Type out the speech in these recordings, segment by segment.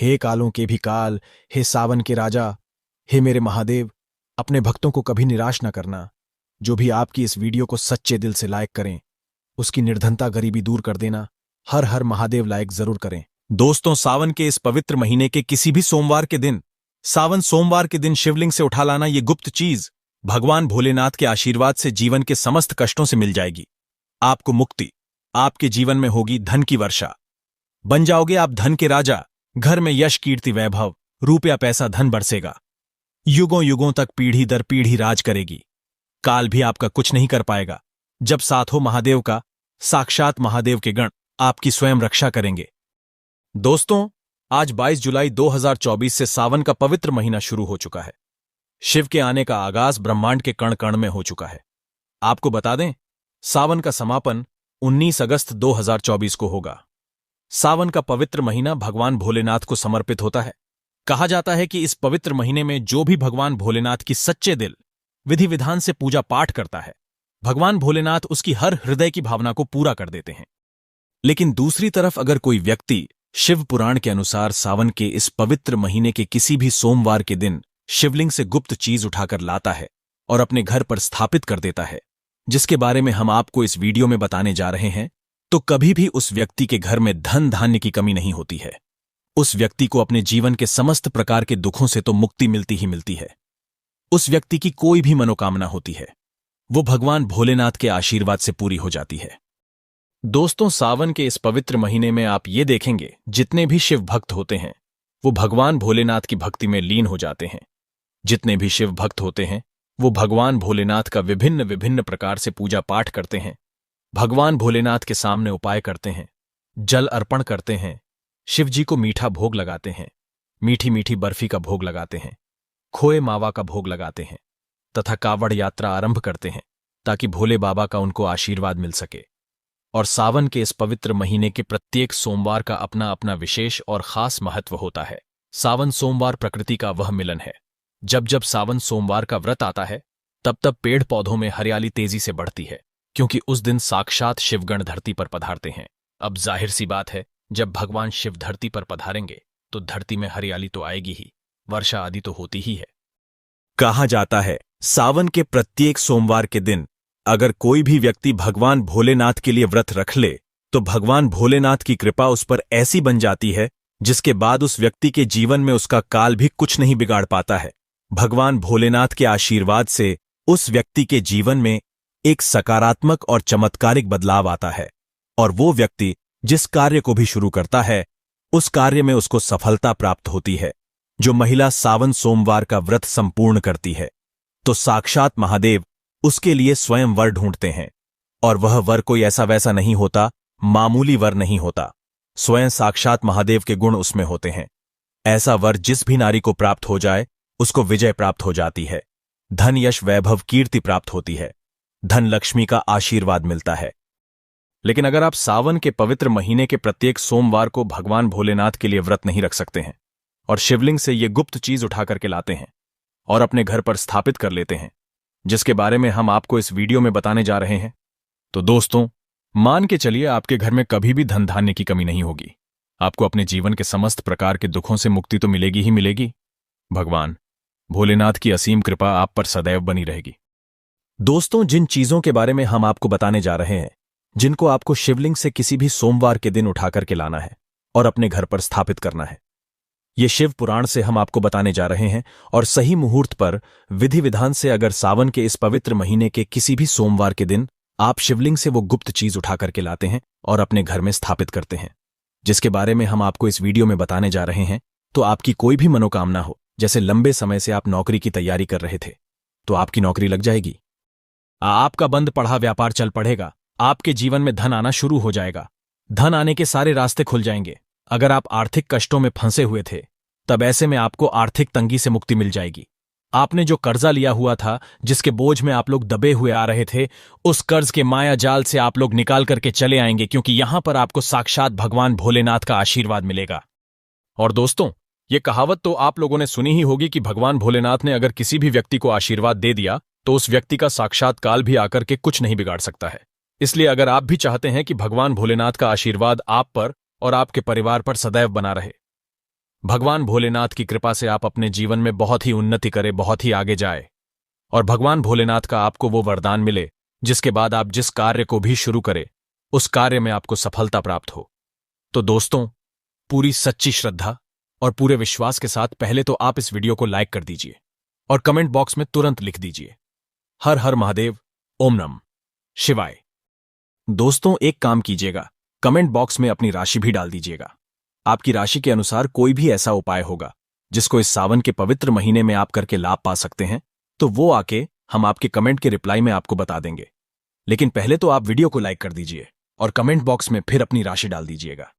हे कालों के भी काल, हे सावन के राजा, हे मेरे महादेव, अपने भक्तों को कभी निराश न करना। जो भी आपकी इस वीडियो को सच्चे दिल से लाइक करें, उसकी निर्धनता गरीबी दूर कर देना। हर हर महादेव लाइक जरूर करें। दोस्तों, सावन के इस पवित्र महीने के किसी भी सोमवार के दिन, सावन सोमवार के दिन शिवलिंग से उठा लाना ये गुप्त चीज भगवान भोलेनाथ के आशीर्वाद से जीवन के समस्त कष्टों से मिल जाएगी। आपको मुक्ति, आपके जीवन में होगी धन की वर्षा, बन जाओगे आप धन के राजा। घर में यश कीर्ति वैभव, रुपया पैसा धन बरसेगा। युगों युगों तक पीढ़ी दर पीढ़ी राज करेगी। काल भी आपका कुछ नहीं कर पाएगा, जब साथ हो महादेव का। साक्षात महादेव के गण आपकी स्वयं रक्षा करेंगे। दोस्तों, आज 22 जुलाई 2024 से सावन का पवित्र महीना शुरू हो चुका है। शिव के आने का आगाज ब्रह्मांड के कण कण में हो चुका है। आपको बता दें, सावन का समापन 19 अगस्त 2024 को होगा। सावन का पवित्र महीना भगवान भोलेनाथ को समर्पित होता है। कहा जाता है कि इस पवित्र महीने में जो भी भगवान भोलेनाथ की सच्चे दिल विधि विधान से पूजा पाठ करता है, भगवान भोलेनाथ उसकी हर हृदय की भावना को पूरा कर देते हैं। लेकिन दूसरी तरफ अगर कोई व्यक्ति शिव पुराण के अनुसार सावन के इस पवित्र महीने के किसी भी सोमवार के दिन शिवलिंग से गुप्त चीज उठाकर लाता है और अपने घर पर स्थापित कर देता है, जिसके बारे में हम आपको इस वीडियो में बताने जा रहे हैं, तो कभी भी उस व्यक्ति के घर में धन धान्य की कमी नहीं होती है। उस व्यक्ति को अपने जीवन के समस्त प्रकार के दुखों से तो मुक्ति मिलती ही मिलती है। उस व्यक्ति की कोई भी मनोकामना होती है, वो भगवान भोलेनाथ के आशीर्वाद से पूरी हो जाती है। दोस्तों, सावन के इस पवित्र महीने में आप ये देखेंगे, जितने भी शिव भक्त होते हैं वो भगवान भोलेनाथ की भक्ति में लीन हो जाते हैं। जितने भी शिव भक्त होते हैं वो भगवान भोलेनाथ का विभिन्न विभिन्न प्रकार से पूजा पाठ करते हैं। भगवान भोलेनाथ के सामने उपाय करते हैं, जल अर्पण करते हैं, शिव जी को मीठा भोग लगाते हैं, मीठी मीठी बर्फी का भोग लगाते हैं, खोए मावा का भोग लगाते हैं तथा कावड़ यात्रा आरंभ करते हैं, ताकि भोले बाबा का उनको आशीर्वाद मिल सके। और सावन के इस पवित्र महीने के प्रत्येक सोमवार का अपना अपना विशेष और खास महत्व होता है। सावन सोमवार प्रकृति का वह मिलन है। जब जब सावन सोमवार का व्रत आता है, तब तब पेड़ पौधों में हरियाली तेजी से बढ़ती है, क्योंकि उस दिन साक्षात शिवगण धरती पर पधारते हैं। अब जाहिर सी बात है, जब भगवान शिव धरती पर पधारेंगे तो धरती में हरियाली तो आएगी ही, वर्षा आदि तो होती ही है। कहा जाता है, सावन के प्रत्येक सोमवार के दिन अगर कोई भी व्यक्ति भगवान भोलेनाथ के लिए व्रत रख ले, तो भगवान भोलेनाथ की कृपा उस पर ऐसी बन जाती है, जिसके बाद उस व्यक्ति के जीवन में उसका काल भी कुछ नहीं बिगाड़ पाता है। भगवान भोलेनाथ के आशीर्वाद से उस व्यक्ति के जीवन में एक सकारात्मक और चमत्कारिक बदलाव आता है, और वो व्यक्ति जिस कार्य को भी शुरू करता है, उस कार्य में उसको सफलता प्राप्त होती है। जो महिला सावन सोमवार का व्रत संपूर्ण करती है, तो साक्षात महादेव उसके लिए स्वयं वर ढूंढते हैं, और वह वर कोई ऐसा वैसा नहीं होता, मामूली वर नहीं होता, स्वयं साक्षात महादेव के गुण उसमें होते हैं। ऐसा वर जिस भी नारी को प्राप्त हो जाए, उसको विजय प्राप्त हो जाती है, धन यश वैभव कीर्ति प्राप्त होती है, धन लक्ष्मी का आशीर्वाद मिलता है। लेकिन अगर आप सावन के पवित्र महीने के प्रत्येक सोमवार को भगवान भोलेनाथ के लिए व्रत नहीं रख सकते हैं और शिवलिंग से ये गुप्त चीज उठा करके लाते हैं और अपने घर पर स्थापित कर लेते हैं, जिसके बारे में हम आपको इस वीडियो में बताने जा रहे हैं, तो दोस्तों, मान के चलिए आपके घर में कभी भी धन धान्य की कमी नहीं होगी। आपको अपने जीवन के समस्त प्रकार के दुखों से मुक्ति तो मिलेगी ही मिलेगी। भगवान भोलेनाथ की असीम कृपा आप पर सदैव बनी रहेगी। दोस्तों, जिन चीजों के बारे में हम आपको बताने जा रहे हैं, जिनको आपको शिवलिंग से किसी भी सोमवार के दिन उठा करके लाना है और अपने घर पर स्थापित करना है, ये शिव पुराण से हम आपको बताने जा रहे हैं। और सही मुहूर्त पर विधि विधान से अगर सावन के इस पवित्र महीने के किसी भी सोमवार के दिन आप शिवलिंग से वो गुप्त चीज उठा करके लाते हैं और अपने घर में स्थापित करते हैं, जिसके बारे में हम आपको इस वीडियो में बताने जा रहे हैं, तो आपकी कोई भी मनोकामना हो, जैसे लंबे समय से आप नौकरी की तैयारी कर रहे थे, तो आपकी नौकरी लग जाएगी। आपका बंद पढ़ा व्यापार चल पड़ेगा। आपके जीवन में धन आना शुरू हो जाएगा। धन आने के सारे रास्ते खुल जाएंगे। अगर आप आर्थिक कष्टों में फंसे हुए थे, तब ऐसे में आपको आर्थिक तंगी से मुक्ति मिल जाएगी। आपने जो कर्जा लिया हुआ था, जिसके बोझ में आप लोग दबे हुए आ रहे थे, उस कर्ज के माया जाल से आप लोग निकाल करके चले आएंगे, क्योंकि यहां पर आपको साक्षात भगवान भोलेनाथ का आशीर्वाद मिलेगा। और दोस्तों, ये कहावत तो आप लोगों ने सुनी ही होगी कि भगवान भोलेनाथ ने अगर किसी भी व्यक्ति को आशीर्वाद दे दिया, तो उस व्यक्ति का साक्षात काल भी आकर के कुछ नहीं बिगाड़ सकता है। इसलिए अगर आप भी चाहते हैं कि भगवान भोलेनाथ का आशीर्वाद आप पर और आपके परिवार पर सदैव बना रहे, भगवान भोलेनाथ की कृपा से आप अपने जीवन में बहुत ही उन्नति करें, बहुत ही आगे जाए और भगवान भोलेनाथ का आपको वो वरदान मिले जिसके बाद आप जिस कार्य को भी शुरू करें उस कार्य में आपको सफलता प्राप्त हो। तो दोस्तों, पूरी सच्ची श्रद्धा और पूरे विश्वास के साथ पहले तो आप इस वीडियो को लाइक कर दीजिए और कमेंट बॉक्स में तुरंत लिख दीजिए हर हर महादेव, ओम नमः शिवाय। दोस्तों, एक काम कीजिएगा, कमेंट बॉक्स में अपनी राशि भी डाल दीजिएगा। आपकी राशि के अनुसार कोई भी ऐसा उपाय होगा जिसको इस सावन के पवित्र महीने में आप करके लाभ पा सकते हैं, तो वो आके हम आपके कमेंट के रिप्लाई में आपको बता देंगे। लेकिन पहले तो आप वीडियो को लाइक कर दीजिए और कमेंट बॉक्स में फिर अपनी राशि डाल दीजिएगा।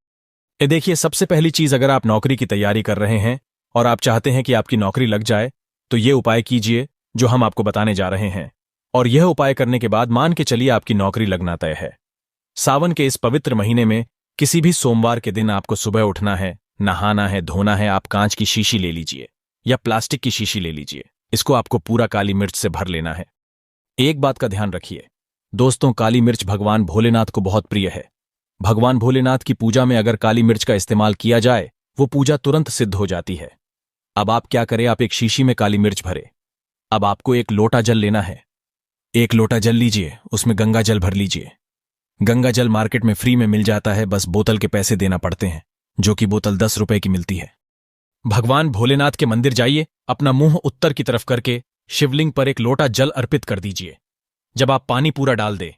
ये देखिए, सबसे पहली चीज, अगर आप नौकरी की तैयारी कर रहे हैं और आप चाहते हैं कि आपकी नौकरी लग जाए, तो ये उपाय कीजिए जो हम आपको बताने जा रहे हैं। और यह उपाय करने के बाद मान के चलिए आपकी नौकरी लगना तय है। सावन के इस पवित्र महीने में किसी भी सोमवार के दिन आपको सुबह उठना है, नहाना है, धोना है। आप कांच की शीशी ले लीजिए या प्लास्टिक की शीशी ले लीजिए। इसको आपको पूरा काली मिर्च से भर लेना है। एक बात का ध्यान रखिए दोस्तों, काली मिर्च भगवान भोलेनाथ को बहुत प्रिय है। भगवान भोलेनाथ की पूजा में अगर काली मिर्च का इस्तेमाल किया जाए, वो पूजा तुरंत सिद्ध हो जाती है। अब आप क्या करें, आप एक शीशी में काली मिर्च भरे। अब आपको एक लोटा जल लेना है। एक लोटा जल लीजिए, उसमें गंगा जल भर लीजिए। गंगा जल मार्केट में फ्री में मिल जाता है, बस बोतल के पैसे देना पड़ते हैं, जो कि बोतल 10 रुपए की मिलती है। भगवान भोलेनाथ के मंदिर जाइए, अपना मुंह उत्तर की तरफ करके शिवलिंग पर एक लोटा जल अर्पित कर दीजिए। जब आप पानी पूरा डाल दे,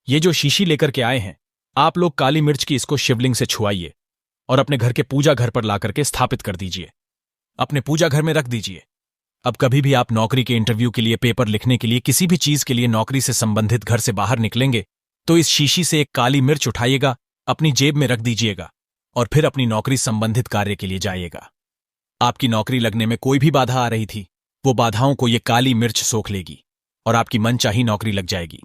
ये जो शीशी लेकर के आए हैं, आप लोग काली मिर्च की इसको शिवलिंग से छुआइए और अपने घर के पूजा घर पर ला करके स्थापित कर दीजिए। अपने पूजा घर में रख दीजिए। अब कभी भी आप नौकरी के इंटरव्यू के लिए, पेपर लिखने के लिए, किसी भी चीज के लिए नौकरी से संबंधित घर से बाहर निकलेंगे, तो इस शीशी से एक काली मिर्च उठाइएगा, अपनी जेब में रख दीजिएगा और फिर अपनी नौकरी संबंधित कार्य के लिए जाइएगा। आपकी नौकरी लगने में कोई भी बाधा आ रही थी, वो बाधाओं को ये काली मिर्च सोख लेगी और आपकी मनचाही नौकरी लग जाएगी।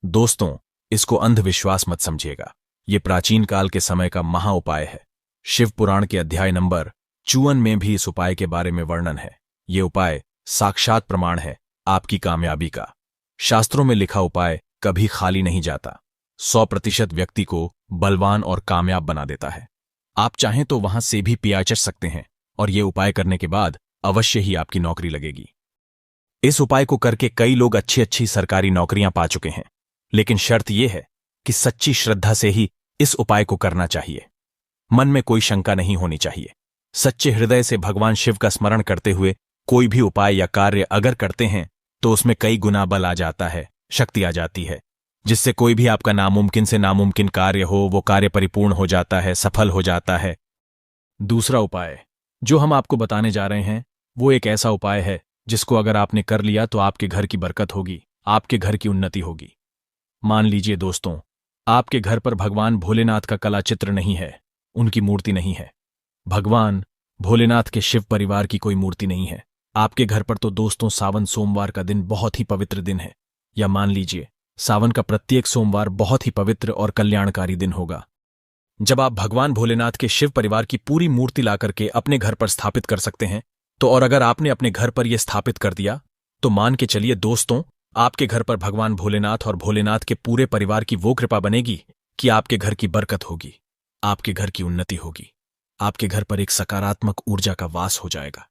दोस्तों, इसको अंधविश्वास मत समझिएगा, ये प्राचीन काल के समय का महा उपाय है। शिव पुराण के अध्याय नंबर 54 में भी इस उपाय के बारे में वर्णन है। ये उपाय साक्षात प्रमाण है आपकी कामयाबी का। शास्त्रों में लिखा उपाय कभी खाली नहीं जाता। 100% व्यक्ति को बलवान और कामयाब बना देता है। आप चाहें तो वहां से भी पियाचर सकते हैं और ये उपाय करने के बाद अवश्य ही आपकी नौकरी लगेगी। इस उपाय को करके कई लोग अच्छी अच्छी सरकारी नौकरियां पा चुके हैं, लेकिन शर्त यह है कि सच्ची श्रद्धा से ही इस उपाय को करना चाहिए। मन में कोई शंका नहीं होनी चाहिए। सच्चे हृदय से भगवान शिव का स्मरण करते हुए कोई भी उपाय या कार्य अगर करते हैं तो उसमें कई गुना बल आ जाता है, शक्ति आ जाती है, जिससे कोई भी आपका नामुमकिन से नामुमकिन कार्य हो, वो कार्य परिपूर्ण हो जाता है, सफल हो जाता है। दूसरा उपाय जो हम आपको बताने जा रहे हैं, वो एक ऐसा उपाय है जिसको अगर आपने कर लिया तो आपके घर की बरकत होगी, आपके घर की उन्नति होगी। मान लीजिए दोस्तों, आपके घर पर भगवान भोलेनाथ का कला चित्र नहीं है, उनकी मूर्ति नहीं है। भगवान भोलेनाथ के शिव परिवार की कोई मूर्ति नहीं है आपके घर पर, तो दोस्तों, सावन सोमवार का दिन बहुत ही पवित्र दिन है। या मान लीजिए सावन का प्रत्येक सोमवार बहुत ही पवित्र और कल्याणकारी दिन होगा, जब आप भगवान भोलेनाथ के शिव परिवार की पूरी मूर्ति ला करके अपने घर पर स्थापित कर सकते हैं। तो और अगर आपने अपने घर पर यह स्थापित कर दिया, तो मान के चलिए दोस्तों, आपके घर पर भगवान भोलेनाथ और भोलेनाथ के पूरे परिवार की वो कृपा बनेगी कि आपके घर की बरकत होगी, आपके घर की उन्नति होगी, आपके घर पर एक सकारात्मक ऊर्जा का वास हो जाएगा।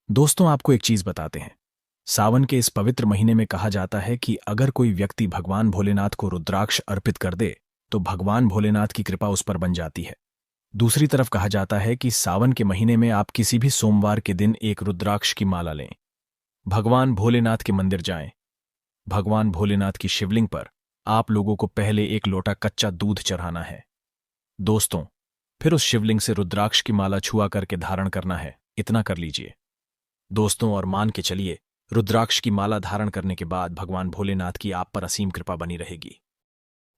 दोस्तों, आपको एक चीज बताते हैं, सावन के इस पवित्र महीने में कहा जाता है कि अगर कोई व्यक्ति भगवान भोलेनाथ को रुद्राक्ष अर्पित कर दे तो भगवान भोलेनाथ की कृपा उस पर बन जाती है। दूसरी तरफ कहा जाता है कि सावन के महीने में आप किसी भी सोमवार के दिन एक रुद्राक्ष की माला लें, भगवान भोलेनाथ के मंदिर जाएं, भगवान भोलेनाथ की शिवलिंग पर आप लोगों को पहले एक लोटा कच्चा दूध चढ़ाना है। दोस्तों, फिर उस शिवलिंग से रुद्राक्ष की माला छुआ करके धारण करना है। इतना कर लीजिए दोस्तों, और मान के चलिए रुद्राक्ष की माला धारण करने के बाद भगवान भोलेनाथ की आप पर असीम कृपा बनी रहेगी।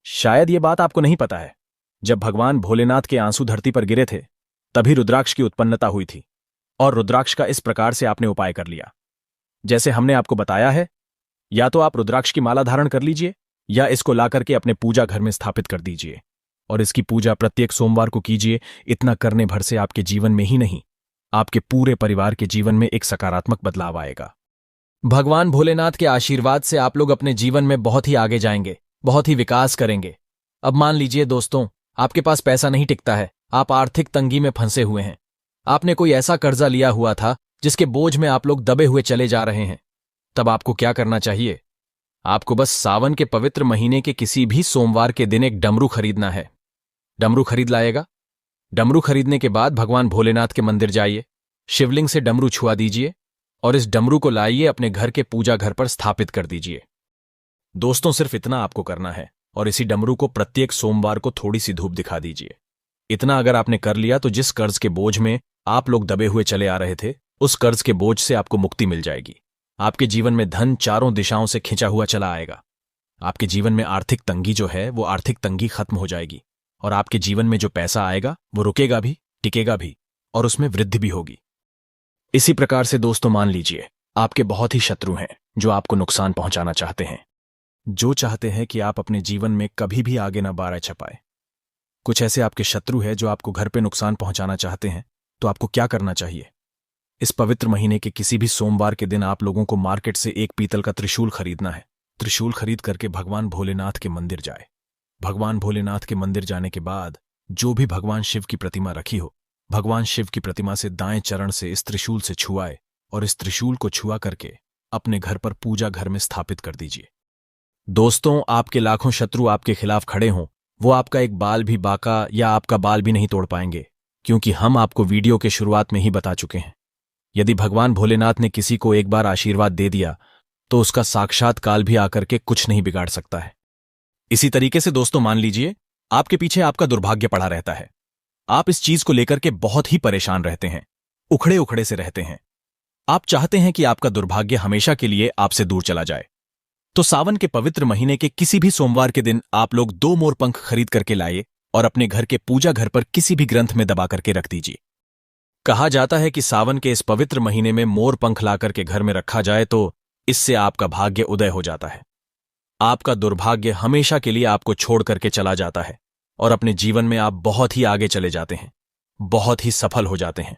शायद ये बात आपको नहीं पता है, जब भगवान भोलेनाथ के आंसू धरती पर गिरे थे तभी रुद्राक्ष की उत्पन्नता हुई थी, और रुद्राक्ष का इस प्रकार से आपने उपाय कर लिया जैसे हमने आपको बताया है। या तो आप रुद्राक्ष की माला धारण कर लीजिए या इसको लाकर के अपने पूजा घर में स्थापित कर दीजिए और इसकी पूजा प्रत्येक सोमवार को कीजिए। इतना करने भर से आपके जीवन में ही नहीं, आपके पूरे परिवार के जीवन में एक सकारात्मक बदलाव आएगा। भगवान भोलेनाथ के आशीर्वाद से आप लोग अपने जीवन में बहुत ही आगे जाएंगे, बहुत ही विकास करेंगे। अब मान लीजिए दोस्तों, आपके पास पैसा नहीं टिकता है, आप आर्थिक तंगी में फंसे हुए हैं, आपने कोई ऐसा कर्जा लिया हुआ था जिसके बोझ में आप लोग दबे हुए चले जा रहे हैं, तब आपको क्या करना चाहिए? आपको बस सावन के पवित्र महीने के किसी भी सोमवार के दिन एक डमरू खरीदना है। डमरू खरीद लाएगा। डमरू खरीदने के बाद भगवान भोलेनाथ के मंदिर जाइए, शिवलिंग से डमरू छुआ दीजिए और इस डमरू को लाइए अपने घर के पूजा घर पर स्थापित कर दीजिए। दोस्तों, सिर्फ इतना आपको करना है और इसी डमरू को प्रत्येक सोमवार को थोड़ी सी धूप दिखा दीजिए। इतना अगर आपने कर लिया तो जिस कर्ज के बोझ में आप लोग दबे हुए चले आ रहे थे, उस कर्ज के बोझ से आपको मुक्ति मिल जाएगी। आपके जीवन में धन चारों दिशाओं से खिंचा हुआ चला आएगा। आपके जीवन में आर्थिक तंगी जो है वो आर्थिक तंगी खत्म हो जाएगी और आपके जीवन में जो पैसा आएगा वो रुकेगा भी, टिकेगा भी और उसमें वृद्धि भी होगी। इसी प्रकार से दोस्तों, मान लीजिए आपके बहुत ही शत्रु हैं जो आपको नुकसान पहुंचाना चाहते हैं, जो चाहते हैं कि आप अपने जीवन में कभी भी आगे ना बारह छपाए। कुछ ऐसे आपके शत्रु हैं जो आपको घर पे नुकसान पहुंचाना चाहते हैं, तो आपको क्या करना चाहिए? इस पवित्र महीने के किसी भी सोमवार के दिन आप लोगों को मार्केट से एक पीतल का त्रिशूल खरीदना है। त्रिशूल खरीद करके भगवान भोलेनाथ के मंदिर जाए। भगवान भोलेनाथ के मंदिर जाने के बाद जो भी भगवान शिव की प्रतिमा रखी हो, भगवान शिव की प्रतिमा से दाएं चरण से इस त्रिशूल से छुआए और इस त्रिशूल को छुआ करके अपने घर पर पूजा घर में स्थापित कर दीजिए। दोस्तों, आपके लाखों शत्रु आपके खिलाफ खड़े हों, वो आपका एक बाल भी बाका या आपका बाल भी नहीं तोड़ पाएंगे, क्योंकि हम आपको वीडियो के शुरुआत में ही बता चुके हैं। यदि भगवान भोलेनाथ ने किसी को एक बार आशीर्वाद दे दिया तो उसका साक्षात काल भी आकर के कुछ नहीं बिगाड़ सकता है। इसी तरीके से दोस्तों, मान लीजिए आपके पीछे आपका दुर्भाग्य पड़ा रहता है। आप इस चीज को लेकर के बहुत ही परेशान रहते हैं, उखड़े उखड़े से रहते हैं। आप चाहते हैं कि आपका दुर्भाग्य हमेशा के लिए आपसे दूर चला जाए। तो सावन के पवित्र महीने के किसी भी सोमवार के दिन आप लोग 2 मोर पंख खरीद करके लाइए और अपने घर के पूजा घर पर किसी भी ग्रंथ में दबा करके रख दीजिए। कहा जाता है कि सावन के इस पवित्र महीने में मोर पंख लाकर के घर में रखा जाए तो इससे आपका भाग्य उदय हो जाता है। आपका दुर्भाग्य हमेशा के लिए आपको छोड़ करके चला जाता है और अपने जीवन में आप बहुत ही आगे चले जाते हैं, बहुत ही सफल हो जाते हैं।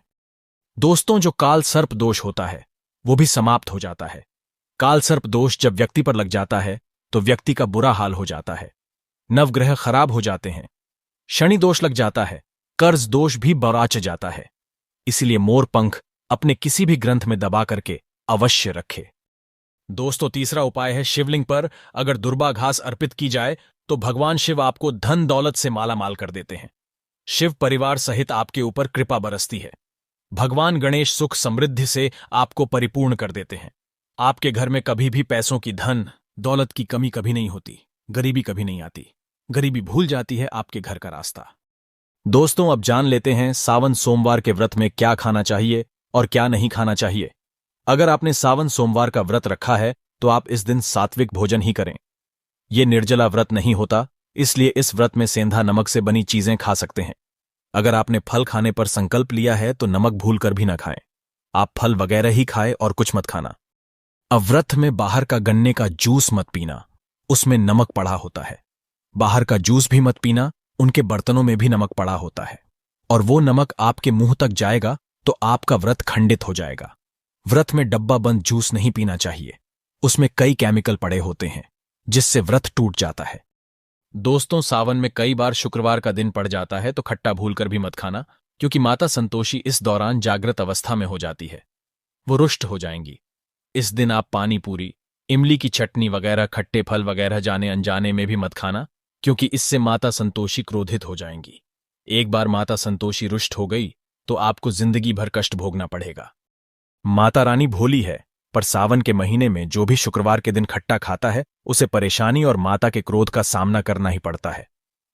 दोस्तों, जो काल सर्प दोष होता है वो भी समाप्त हो जाता है। काल सर्प दोष जब व्यक्ति पर लग जाता है तो व्यक्ति का बुरा हाल हो जाता है, नवग्रह खराब हो जाते हैं, शनि दोष लग जाता है, कर्ज दोष भी बराच जाता है। इसलिए मोर पंख अपने किसी भी ग्रंथ में दबा करके अवश्य रखे। दोस्तों, तीसरा उपाय है शिवलिंग पर अगर दुर्बा घास अर्पित की जाए तो भगवान शिव आपको धन दौलत से माला माल कर देते हैं। शिव परिवार सहित आपके ऊपर कृपा बरसती है। भगवान गणेश सुख समृद्धि से आपको परिपूर्ण कर देते हैं। आपके घर में कभी भी पैसों की, धन दौलत की कमी कभी नहीं होती, गरीबी कभी नहीं आती। गरीबी भूल जाती है आपके घर का रास्ता। दोस्तों, अब जान लेते हैं सावन सोमवार के व्रत में क्या खाना चाहिए और क्या नहीं खाना चाहिए। अगर आपने सावन सोमवार का व्रत रखा है तो आप इस दिन सात्विक भोजन ही करें। यह निर्जला व्रत नहीं होता, इसलिए इस व्रत में सेंधा नमक से बनी चीजें खा सकते हैं। अगर आपने फल खाने पर संकल्प लिया है तो नमक भूलकर भी न खाएं। आप फल वगैरह ही खाएं और कुछ मत खाना। अब व्रत में बाहर का गन्ने का जूस मत पीना, उसमें नमक पड़ा होता है। बाहर का जूस भी मत पीना, उनके बर्तनों में भी नमक पड़ा होता है और वो नमक आपके मुंह तक जाएगा तो आपका व्रत खंडित हो जाएगा। व्रत में डब्बा बंद जूस नहीं पीना चाहिए, उसमें कई केमिकल पड़े होते हैं जिससे व्रत टूट जाता है। दोस्तों, सावन में कई बार शुक्रवार का दिन पड़ जाता है तो खट्टा भूलकर भी मत खाना, क्योंकि माता संतोषी इस दौरान जागृत अवस्था में हो जाती है, वो रुष्ट हो जाएंगी। इस दिन आप पानी पूरी, इमली की चटनी वगैरह, खट्टे फल वगैरह जाने अनजाने में भी मत खाना, क्योंकि इससे माता संतोषी क्रोधित हो जाएंगी। एक बार माता संतोषी रुष्ट हो गई तो आपको जिंदगी भर कष्ट भोगना पड़ेगा। माता रानी भोली है, पर सावन के महीने में जो भी शुक्रवार के दिन खट्टा खाता है उसे परेशानी और माता के क्रोध का सामना करना ही पड़ता है।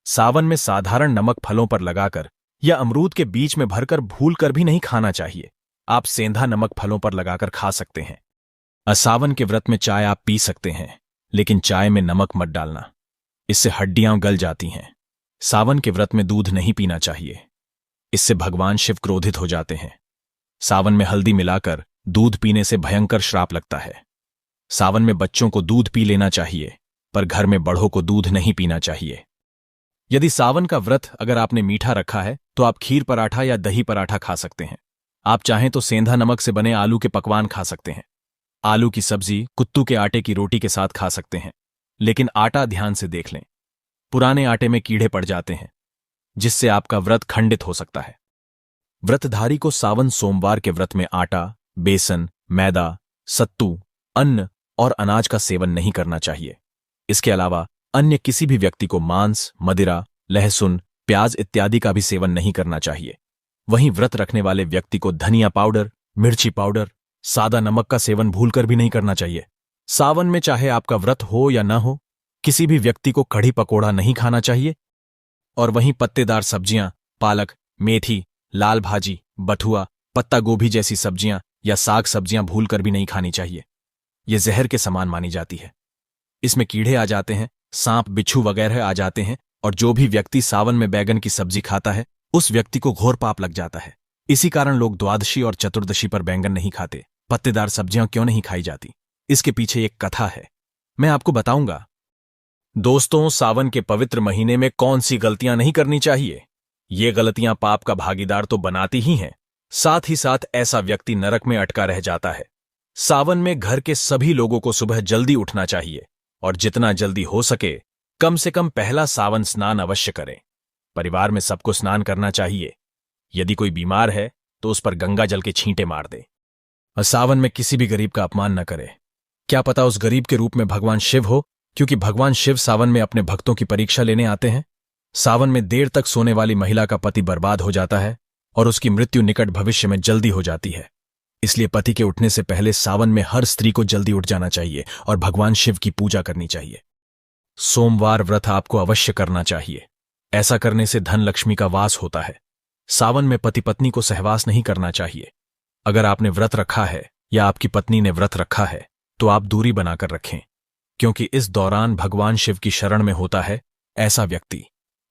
सावन में साधारण नमक फलों पर लगाकर या अमरूद के बीच में भरकर भूल कर भी नहीं खाना चाहिए। आप सेंधा नमक फलों पर लगाकर खा सकते हैं। सावन के व्रत में चाय आप पी सकते हैं, लेकिन चाय में नमक मत डालना, इससे हड्डियां गल जाती हैं। सावन के व्रत में दूध नहीं पीना चाहिए, इससे भगवान शिव क्रोधित हो जाते हैं। सावन में हल्दी मिलाकर दूध पीने से भयंकर श्राप लगता है। सावन में बच्चों को दूध पी लेना चाहिए, पर घर में बड़ों को दूध नहीं पीना चाहिए। यदि सावन का व्रत अगर आपने मीठा रखा है तो आप खीर पराठा या दही पराठा खा सकते हैं। आप चाहें तो सेंधा नमक से बने आलू के पकवान खा सकते हैं। आलू की सब्जी कुत्तू के आटे की रोटी के साथ खा सकते हैं, लेकिन आटा ध्यान से देख लें, पुराने आटे में कीड़े पड़ जाते हैं, जिससे आपका व्रत खंडित हो सकता है। व्रतधारी को सावन सोमवार के व्रत में आटा, बेसन, मैदा, सत्तू, अन्न और अनाज का सेवन नहीं करना चाहिए। इसके अलावा अन्य किसी भी व्यक्ति को मांस, मदिरा, लहसुन, प्याज इत्यादि का भी सेवन नहीं करना चाहिए। वहीं व्रत रखने वाले व्यक्ति को धनिया पाउडर, मिर्ची पाउडर, सादा नमक का सेवन भूलकर भी नहीं करना चाहिए। सावन में चाहे आपका व्रत हो या न हो, किसी भी व्यक्ति को कढ़ी पकोड़ा नहीं खाना चाहिए। और वहीं पत्तेदार सब्जियां, पालक, मेथी, लाल भाजी, बथुआ, पत्ता गोभी जैसी सब्जियां या साग सब्जियां भूलकर भी नहीं खानी चाहिए। ये जहर के समान मानी जाती है। इसमें कीड़े आ जाते हैं, सांप, बिच्छू वगैरह आ जाते हैं, और जो भी व्यक्ति सावन में बैगन की सब्जी खाता है उस व्यक्ति को घोर पाप लग जाता है। इसी कारण लोग द्वादशी और चतुर्दशी पर बैंगन नहीं खाते। पत्तेदार सब्जियां क्यों नहीं खाई जाती, इसके पीछे एक कथा है, मैं आपको बताऊंगा। दोस्तों, सावन के पवित्र महीने में कौन सी गलतियां नहीं करनी चाहिए? ये गलतियां पाप का भागीदार तो बनाती ही हैं, साथ ही साथ ऐसा व्यक्ति नरक में अटका रह जाता है। सावन में घर के सभी लोगों को सुबह जल्दी उठना चाहिए और जितना जल्दी हो सके कम से कम पहला सावन स्नान अवश्य करें। परिवार में सबको स्नान करना चाहिए। यदि कोई बीमार है तो उस पर गंगा जल के छींटे मार दे। और सावन में किसी भी गरीब का अपमान न करे। क्या पता उस गरीब के रूप में भगवान शिव हो, क्योंकि भगवान शिव सावन में अपने भक्तों की परीक्षा लेने आते हैं। सावन में देर तक सोने वाली महिला का पति बर्बाद हो जाता है और उसकी मृत्यु निकट भविष्य में जल्दी हो जाती है। इसलिए पति के उठने से पहले सावन में हर स्त्री को जल्दी उठ जाना चाहिए और भगवान शिव की पूजा करनी चाहिए। सोमवार व्रत आपको अवश्य करना चाहिए। ऐसा करने से धन लक्ष्मी का वास होता है। सावन में पति पत्नी को सहवास नहीं करना चाहिए। अगर आपने व्रत रखा है या आपकी पत्नी ने व्रत रखा है तो आप दूरी बनाकर रखें, क्योंकि इस दौरान भगवान शिव की शरण में होता है ऐसा व्यक्ति।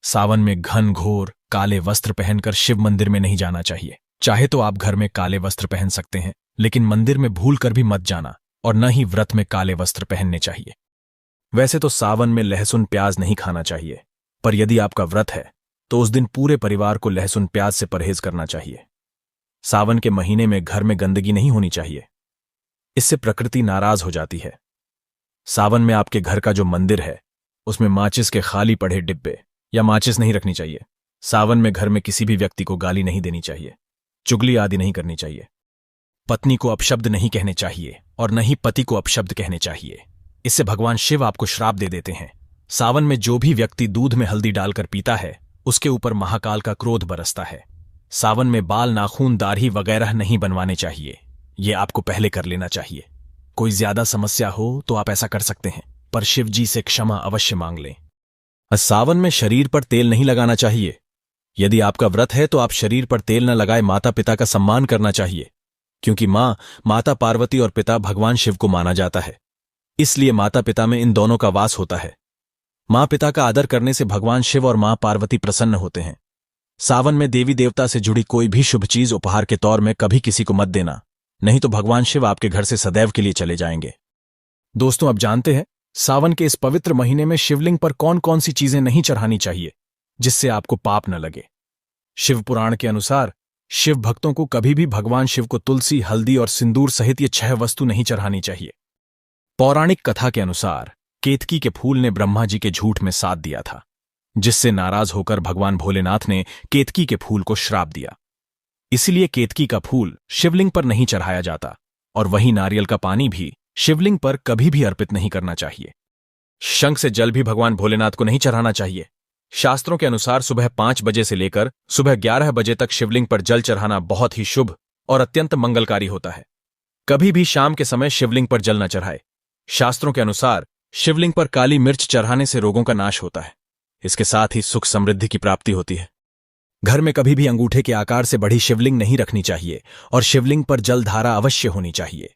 सावन में घन घोर काले वस्त्र पहनकर शिव मंदिर में नहीं जाना चाहिए। चाहे तो आप घर में काले वस्त्र पहन सकते हैं, लेकिन मंदिर में भूल कर भी मत जाना, और न ही व्रत में काले वस्त्र पहनने चाहिए। वैसे तो सावन में लहसुन प्याज नहीं खाना चाहिए, पर यदि आपका व्रत है तो उस दिन पूरे परिवार को लहसुन प्याज से परहेज करना चाहिए। सावन के महीने में घर में गंदगी नहीं होनी चाहिए, इससे प्रकृति नाराज हो जाती है। सावन में आपके घर का जो मंदिर है उसमें माचिस के खाली पड़े डिब्बे या माचिस नहीं रखनी चाहिए। सावन में घर में किसी भी व्यक्ति को गाली नहीं देनी चाहिए, चुगली आदि नहीं करनी चाहिए। पत्नी को अपशब्द नहीं कहने चाहिए और न ही पति को अपशब्द कहने चाहिए, इससे भगवान शिव आपको श्राप दे देते हैं। सावन में जो भी व्यक्ति दूध में हल्दी डालकर पीता है उसके ऊपर महाकाल का क्रोध बरसता है। सावन में बाल, नाखून, दाढ़ी वगैरह नहीं बनवाने चाहिए, ये आपको पहले कर लेना चाहिए। कोई ज्यादा समस्या हो तो आप ऐसा कर सकते हैं, पर शिव जी से क्षमा अवश्य मांग लें। सावन में शरीर पर तेल नहीं लगाना चाहिए। यदि आपका व्रत है तो आप शरीर पर तेल न लगाए माता पिता का सम्मान करना चाहिए, क्योंकि माता पार्वती और पिता भगवान शिव को माना जाता है। इसलिए माता पिता में इन दोनों का वास होता है। माँ पिता का आदर करने से भगवान शिव और माँ पार्वती प्रसन्न होते हैं। सावन में देवी देवता से जुड़ी कोई भी शुभ चीज उपहार के तौर में कभी किसी को मत देना, नहीं तो भगवान शिव आपके घर से सदैव के लिए चले जाएंगे। दोस्तों, अब जानते हैं सावन के इस पवित्र महीने में शिवलिंग पर कौन कौन सी चीजें नहीं चढ़ानी चाहिए जिससे आपको पाप न लगे। शिव पुराण के अनुसार शिव भक्तों को कभी भी भगवान शिव को तुलसी, हल्दी और सिंदूर सहित ये 6 वस्तु नहीं चढ़ानी चाहिए। पौराणिक कथा के अनुसार केतकी के फूल ने ब्रह्मा जी के झूठ में साथ दिया था, जिससे नाराज होकर भगवान भोलेनाथ ने केतकी के फूल को श्राप दिया। इसलिए केतकी का फूल शिवलिंग पर नहीं चढ़ाया जाता, और वहीं नारियल का पानी भी शिवलिंग पर कभी भी अर्पित नहीं करना चाहिए। शंख से जल भी भगवान भोलेनाथ को नहीं चढ़ाना चाहिए। शास्त्रों के अनुसार सुबह 5 बजे से लेकर सुबह 11 बजे तक शिवलिंग पर जल चढ़ाना बहुत ही शुभ और अत्यंत मंगलकारी होता है। कभी भी शाम के समय शिवलिंग पर जल न चढ़ाए। शास्त्रों के अनुसार शिवलिंग पर काली मिर्च चढ़ाने से रोगों का नाश होता है। इसके साथ ही सुख समृद्धि की प्राप्ति होती है। घर में कभी भी अंगूठे के आकार से बड़ी शिवलिंग नहीं रखनी चाहिए और शिवलिंग पर जलधारा अवश्य होनी चाहिए।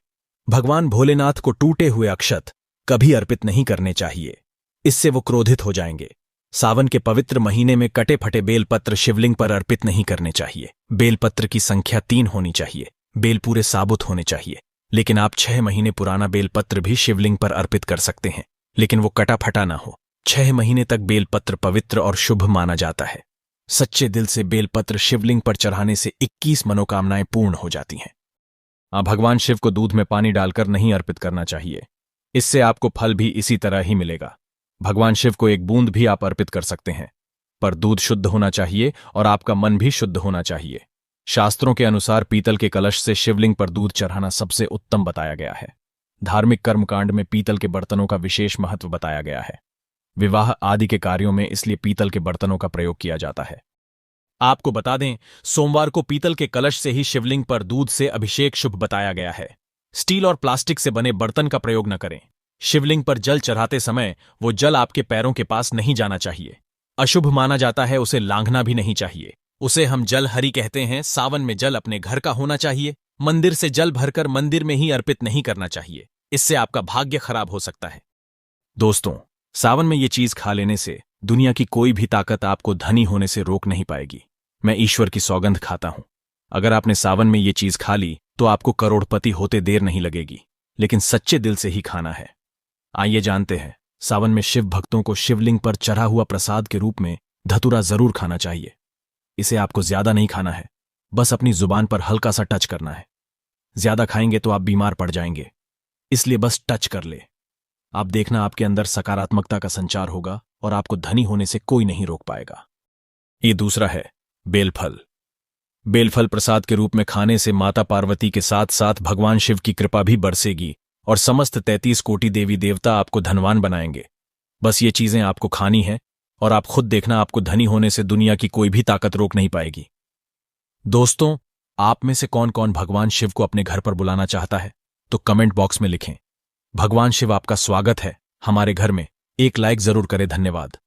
भगवान भोलेनाथ को टूटे हुए अक्षत कभी अर्पित नहीं करने चाहिए, इससे वो क्रोधित हो जाएंगे। सावन के पवित्र महीने में कटे फटे बेलपत्र शिवलिंग पर अर्पित नहीं करने चाहिए। बेलपत्र की संख्या 3 होनी चाहिए। बेल पूरे साबुत होने चाहिए, लेकिन आप 6 महीने पुराना बेलपत्र भी शिवलिंग पर अर्पित कर सकते हैं, लेकिन वो कटा फटा ना हो। 6 महीने तक बेलपत्र पवित्र और शुभ माना जाता है। सच्चे दिल से बेलपत्र शिवलिंग पर चढ़ाने से 21 मनोकामनाएं पूर्ण हो जाती हैं। भगवान शिव को दूध में पानी डालकर नहीं अर्पित करना चाहिए, इससे आपको फल भी इसी तरह ही मिलेगा। भगवान शिव को एक बूंद भी आप अर्पित कर सकते हैं, पर दूध शुद्ध होना चाहिए और आपका मन भी शुद्ध होना चाहिए। शास्त्रों के अनुसार पीतल के कलश से शिवलिंग पर दूध चढ़ाना सबसे उत्तम बताया गया है। धार्मिक कर्मकांड में पीतल के बर्तनों का विशेष महत्व बताया गया है। विवाह आदि के कार्यों में इसलिए पीतल के बर्तनों का प्रयोग किया जाता है। आपको बता दें, सोमवार को पीतल के कलश से ही शिवलिंग पर दूध से अभिषेक शुभ बताया गया है। स्टील और प्लास्टिक से बने बर्तन का प्रयोग न करें। शिवलिंग पर जल चढ़ाते समय वो जल आपके पैरों के पास नहीं जाना चाहिए। अशुभ माना जाता है, उसे लांघना भी नहीं चाहिए। उसे हम जल हरि कहते हैं। सावन में जल अपने घर का होना चाहिए। मंदिर से जल भरकर मंदिर में ही अर्पित नहीं करना चाहिए, इससे आपका भाग्य खराब हो सकता है। दोस्तों, सावन में ये चीज खा लेने से दुनिया की कोई भी ताकत आपको धनी होने से रोक नहीं पाएगी। मैं ईश्वर की सौगंध खाता हूं, अगर आपने सावन में ये चीज खा ली तो आपको करोड़पति होते देर नहीं लगेगी, लेकिन सच्चे दिल से ही खाना है। आइए जानते हैं, सावन में शिव भक्तों को शिवलिंग पर चढ़ा हुआ प्रसाद के रूप में धतूरा जरूर खाना चाहिए। इसे आपको ज्यादा नहीं खाना है, बस अपनी जुबान पर हल्का सा टच करना है। ज्यादा खाएंगे तो आप बीमार पड़ जाएंगे, इसलिए बस टच कर ले। आप देखना, आपके अंदर सकारात्मकता का संचार होगा और आपको धनी होने से कोई नहीं रोक पाएगा। ये दूसरा है बेलफल। बेलफल प्रसाद के रूप में खाने से माता पार्वती के साथ साथ भगवान शिव की कृपा भी बरसेगी और समस्त 33 कोटि देवी देवता आपको धनवान बनाएंगे। बस ये चीजें आपको खानी है और आप खुद देखना, आपको धनी होने से दुनिया की कोई भी ताकत रोक नहीं पाएगी। दोस्तों, आप में से कौन कौन भगवान शिव को अपने घर पर बुलाना चाहता है तो कमेंट बॉक्स में लिखें। भगवान शिव आपका स्वागत है हमारे घर में। एक लाइक जरूर करें। धन्यवाद।